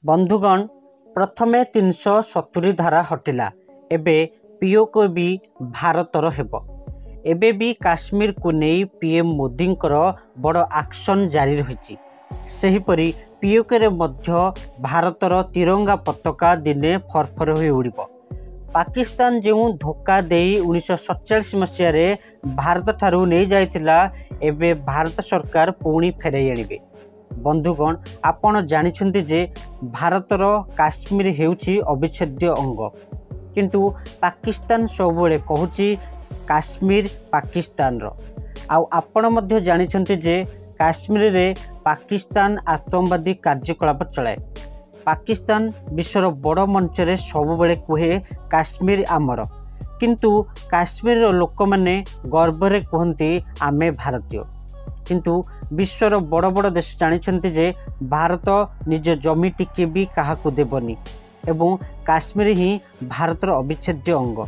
बंधुगण प्रथमे 370 धारा हटिला एबे पीओके भी भारतर हेब। एबे भी काश्मीर को नहीं पीएम मोदी बड़ एक्शन जारी रही। सेहीपरि पीओके रे मध्य भारतर तिरंगा पताका दिने फरफर हो उड़िब। पाकिस्तान जो धोखा दे 1947 मसीह भारत ठारू नहीं जाइथिला एबे भारत सरकार पुणी फेरई आनिबे। बंधुगण आपण जानिछन्ति जे भारतर काश्मीर हेउची अविच्छेद्य अंग, किंतु पाकिस्तान सबुले कहूची काश्मीर पाकिस्तान रो। आपण मध्य जानिछन्ति जे काश्मीर रे पाकिस्तान आतंकवादी कार्यकलाप चलाए। पाकिस्तान विश्वर बड़ मंच रे सबुले कहे काश्मीर आमर, किंतु काश्मीर लोक माने गर्व रे कहती आमे भारतीय। किंतु विश्वर बड़ बड़ देश जानिछन्ति जे भारत निज जमी टिके भी काहाकू देबनी एवं काश्मीर ही भारतर अविच्छेद्य अंग।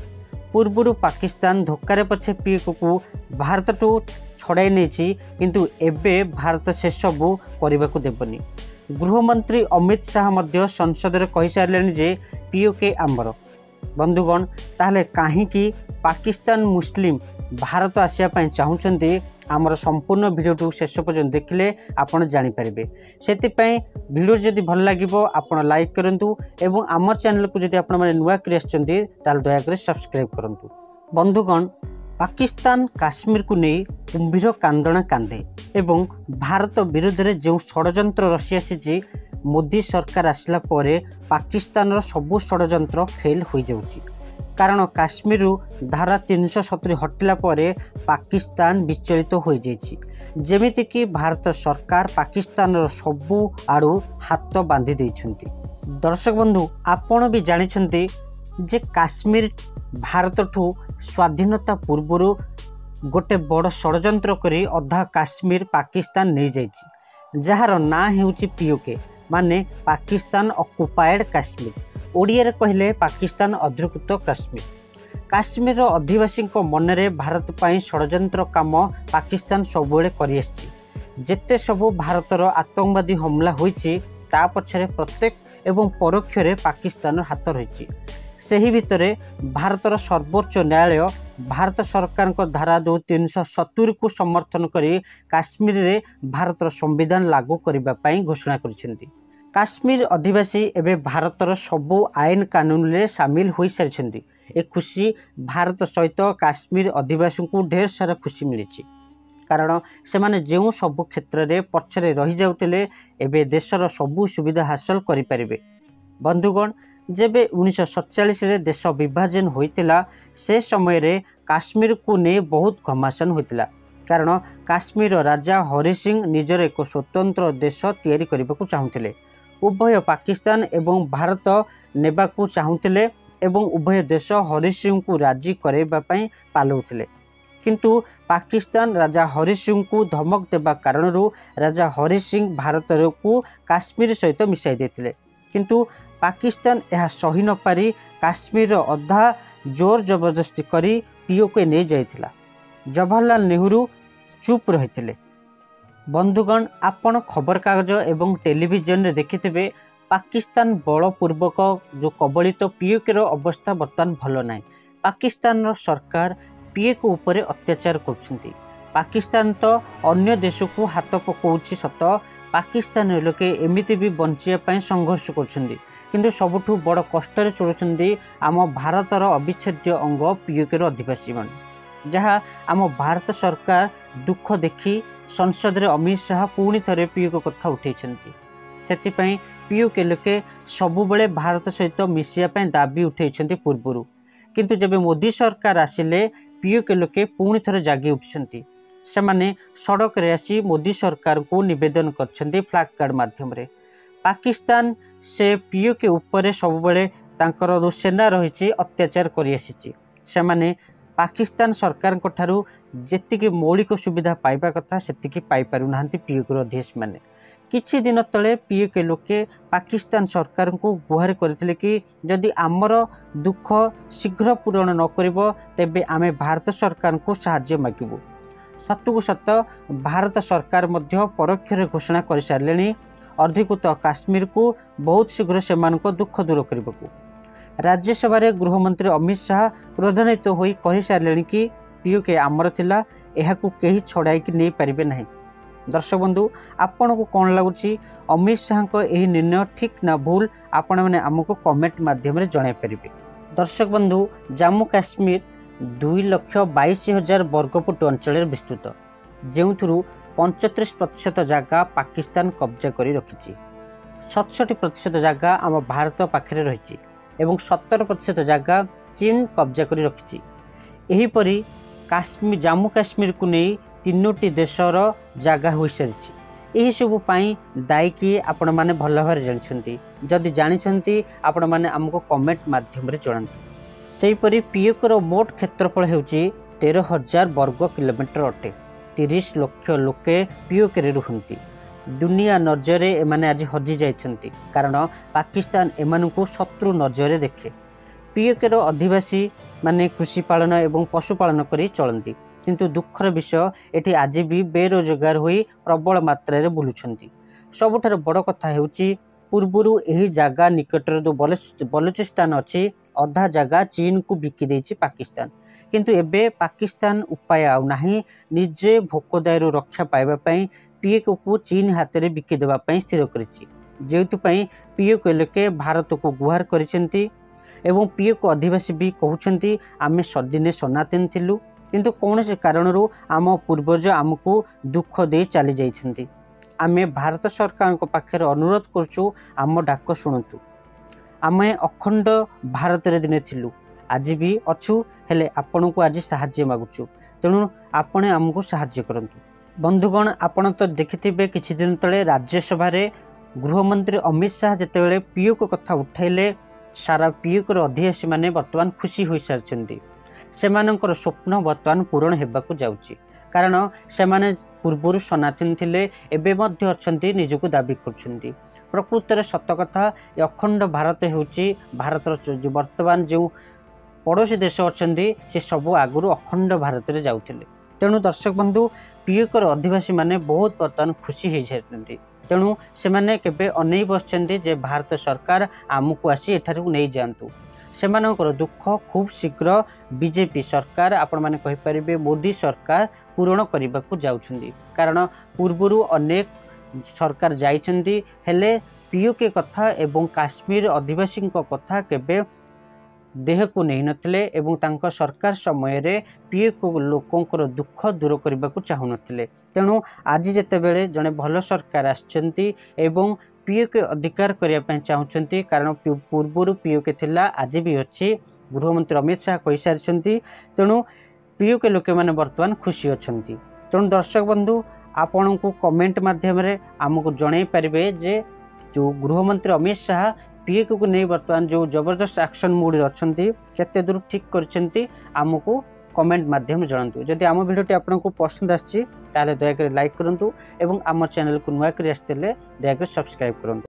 पूर्वरु पाकिस्तान धोखारे पछे पीओके को भारत टू छड़ाई नहीं, किंतु एबे भारत से सबू करने देबनी। गृहमंत्री अमित शाह मध्य संसद में कही सारे जे पीओके आमर। बंधुगण ताहले काहींकि पाकिस्तान मुस्लिम भारत आसिया चाहूँगी? आमर संपूर्ण वीडियो शेष पर्यंत देखिले आपण जानीपारे। से वीडियो जदि भल लगे आपण लाइक करूँ एवं आमर चैनल को जदि आपण मैंने नुआ कर दयाकोर सब्सक्राइब करूँ। बंधुगण पाकिस्तान काश्मीर को नहीं कुंभीर कांदना कांदे एवं भारत विरोध में जो षड्यंत्र रसी आसी मोदी सरकार आसला परे पाकिस्तान सबू षड्यंत्र फेल हो जाउची। कारण काश्मीर धारा 370 हटिला परे पाकिस्तान विचलित हो जाइछि। जेमिति कि भारत सरकार पाकिस्तान सबू आड़ू हाथ बांधि देइछन्ति। दर्शक बंधु आपण भी जानिछन्ति जे काश्मीर भारत ठू स्वाधीनता पूर्वरु गोटे बड़ षड्यंत्र करी अधा काश्मीर पाकिस्तान नहीं जाइछि, जार ना हेउछि पीओके माने पाकिस्तान ऑक्युपाइड काश्मीर। ओडिया रे कहले पाकिस्तान अधिकृत काश्मीर। काश्मीर अधिवासी मनरे भारत पाई षड्यंत्र काम पाकिस्तान सबुले करि आछि। जेते सबु भारतर आतंकवादी हमला होइछि ता पछरे प्रत्येक एवं परोक्ष रे पाकिस्तान हाथ रही। सेही भितरे भारतर सर्वोच्च न्यायालय भारत सरकार को धारा 370 को समर्थन करी काश्मीर रे भारतर संविधान लागू करबा पई घोषणा करिसेंती। काश्मीर अधिवासी एवं भारतर सबू आईन कानून रे सामिल हो सारी। ए खुशी भारत सहित काश्मीर अधिवासी को ढेर सारा खुशी मिली, कारण से माने जो सबु क्षेत्र में पछरे रही जाउतिले एबे देशर सबू सुविधा हासिल करि परिबे। बंधुगण जेबे 1947 रे देश विभाजन होइतिला से समय रे काश्मीर को ने बहुत घमासान होइतिला, कारण काश्मीर राजा हरि सिंह निजर एक स्वतंत्र देश तैयारी करबाकू चाहुतिले। उभय पाकिस्तान एवं भारत नेबाकू चाहुतिले एवं उभय देश हरि सिंह को राजी करैबा पई पालौतिले, किंतु पाकिस्तान राजा हरि सिंह को धमक देबा कारणरू राजा हरि सिंह भारत को काश्मीर सहित मिसाई देथिले। किंतु पाकिस्तान यह सही न पारी काश्मीर अधा जोर जबरदस्ती करी पीओके नहीं जाइथिला। जवाहरलाल नेहरू चुप रहिथिले। बंधुगण आपण खबर कागज एवं टेलीविजन रे देखिथिबे पाकिस्तान बलपूर्वक जो कबलित पीओके रो अवस्था बर्तमान भल नाही। पाकिस्तान रो सरकार पीओके ऊपर अत्याचार करछंती। पाकिस्तान तो अन्य देश को हाथ पकाउछि सत, पाकिस्तान लोके एमिति भी बंचिया पई संघर्ष करछंती, किंतु सबुठु बड़ कष्ट रे चलुछंती आम भारतर अविच्छेद्य अंग पीओके रो अधिवासी मान, जहाँ आम भारत सरकार दुख देखी संसद रे अमित शाह पुणी थरे पीओके कथा उठेइछंती। सेतिपई पीओके लोके सबुबले भारत सहित मिसिया पई दाबी उठेइछंती पूर्वरु, किंतु जेबे मोदी सरकार आसिले पीओके लोके पुणी थरे जागी उठिछंती। सेमाने सड़क रे आसी मोदी सरकार को निवेदन करछंती फ्लैग कार्ड माध्यम रे। पाकिस्तान से पीओके ऊपर सबुबले तांकर जो सेना रही अत्याचार करि आसीछि। सेमाने पाकिस्तान सरकार को ठारू जेतिकी मौलिक सुविधा पाइबा कथा सेतिकी पाई पारु नाहंती पीओके अधिवासी माने। किछि दिन तले पीओके लोके पाकिस्तान सरकार को गुहार करथिले कि जदि आमर दुख शीघ्र पूरण न करिवो तेबे आमे भारत सरकार को सहाय्य मागिबु। सतुकु सत भारत सरकार मध्य परोक्ष घोषणा कर सारे अधिकृत काश्मीर को बहुत शीघ्र से दुख दूर करने को। राज्यसभा गृहमंत्री अमित शाह क्रोधान्वित होई कहि सारे कि पीओके आमर थिला, एहाकू केही छड़ाई नहीं पारिबे नहीं। दर्शक बंधु, आपण को कौन लगुच अमित शाह को यही निर्णय ठीक ना भूल, आपण मैंने आमको कमेंट माध्यम जन पारे। दर्शक बंधु, जम्मू काश्मीर 2,22,000 वर्गफुट अंचल विस्तृत, जो 35% जगह पाकिस्तान कब्जा कर रखी। 67% जगह आम भारत पाखे रही एवं 17% जगह चीन कब्जा कर रखी। एहीपरि काश्मीर जम्मू काश्मीर को नहीं 3टी देशर जगह हो सारी। यही सब दायी किए आपण मैंने भल भाव जानते, जदि जानते आपण मैंने आमको कमेंट माध्यम जनातु। सेहीपरि पीओकर मोट क्षेत्रफल होची 13,000 वर्ग किलोमीटर अटे। 30 लाख लोके पीओके रुहंती। दुनिया नजर एमाने आज हजि जाइछंती, कारण पाकिस्तान एमानकु शत्रु नजर देखे। पीओकेर अधिवासी माने कृषि पालन एवं पशुपालन करी चलती, किंतु दुखर विषय एटी आज भी बेरोजगार होई प्रबल मात्रा रे बुलुछंती। सबुठार बड़ कथा हेउची पूर्वरु एही जगह निकटर जो बलूचिस्तान अच्छी अधा जगह चीन को बिकी देछि पाकिस्तान, किंतु एबे पाकिस्तान उपाय आउ नाही निजे भोकदायरु रक्षा पाइबा पई पीओके को चीन हाथ में बिकी देबा पई स्थिर करिछि। जेउतुपई पीओके लोके भारत को गुहार करिसेंती एवं पीओके अधिवासी भी कहउछंती आमे सदिने सनातन थिलु, किंतु कौन से कारणरू आम पूर्वज आमको दुख दे चली जाइछंती। आमे भारत सरकार को पाखे अनुरोध करछु, आम डाक शुणुतु। आमे अखंड भारत रे दिने थिलु, आज भी अच्छु, हेले आपण को आज साहाय्य मागुछु, तेणु आपणे आमको साहाय्य करंतु। बंधुगण, आपण तो देखिथिबे किछि दिन तले राज्यसभा रे गृहमंत्री अमित शाह जेतेबेले पीओके कथा उठाइले, सारा पीओकर अधिवासी माने वर्तमान खुशी होई सारछंती। सेमानंकर स्वप्न वर्तमान पूरण हेबाकू जाउची, कारण सेमाने पूर्वरु सनातन थिले, एबे मध्य अछंती निजको दाबी करछंती। प्रकृत रे सत कथा अखंड भारत हेउची भारतर जो वर्तमान जो पड़ोसी देश अछंती से सब आगुरु अखंड भारत रे जाउथिले। तेणु दर्शक बंधु, पीओकर अधिवासी माने बहुत वर्तमान खुशी हो जाती। तेणु से माने केबे अनै बसचंती जे भारत सरकार आमको आसी एठारु नै जांतु। सेमानकर दुख खूब शीघ्र बीजेपी सरकार आपण माने कहि परिबे मोदी सरकार पूरण करने को जाउछंती, कारण पूर्वरु अनेक सरकार जाइछंती, हेले पीओके कथा एवं काश्मीर आदिवासी कथा केबे देह को नहीं नथिले एवं तांको सरकार समय रे पीओके लोकंकर दुख दूर करने को चाहू नथिले। तेणु आज जेतेबेले जने भल सरकार आछंती एवं पीओके अधिकार करने ପାଇଁ चाहूँगी, कारण पूर्वर पीओके थिला, आज भी अच्छी। गृहमंत्री अमित शाह कही सारी, तेणु पीओके लोके माने वर्तमान खुशी अच्छी। तेणु दर्शक बंधु, आपण को कमेंट माध्यम आमको जन पारे जे जो गृहमंत्री अमित शाह पीओके को नहीं वर्तमान जो जबरदस्त एक्शन मूड अच्छी केते दूर ठीक करछंती, आमको कमेंट माध्यम जनातु। जदि आम भिडियोटी आपको पसंद आछि ताले दयाकर लाइक करंतु एवं आम चैनल को नुआ करी आस्ते दयाकर सब्सक्राइब करंतु।